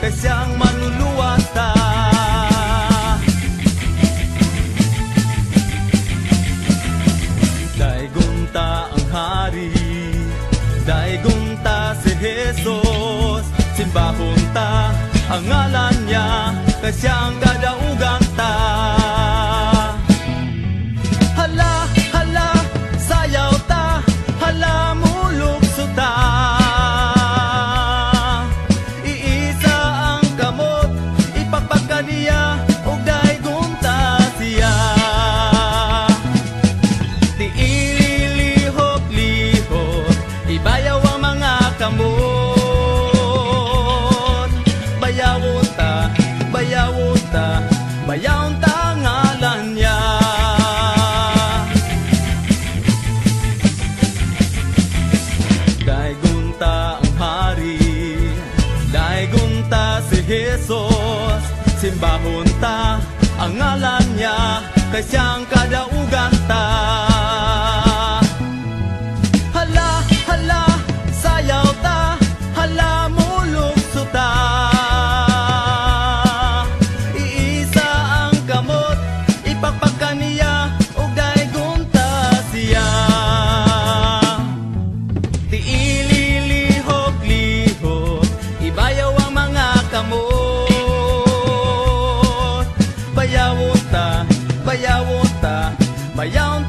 kay siyang manluluwas ta. Daigunta ang hari, daigunta si Jesus, simbahon ta ang ngalan niya, kay siyang kadaugan ta. Hala, hala, sayaw ta, hala, mulukso ta. Iisa ang kamot, ipagpagka niya, ug daigunta siya. Di ililihok-lihok, ibayaw ang mga kamot. Bayawon ta, bayawon ta, bayawon ta ngalan niya. Daigunta ang hari, daigunta si Jesus, simbahon ta ang ngalan niya, kay siyang kadaugan ta. Hala, hala, sayaw ta, hala, mulukso ta. Iisa ang kamot, ipagpagka niya, ug daigunta siya. Di ililihok-lihok, ibayaw ang mga kamot. Bayawon ta, bayawon ta, bayawon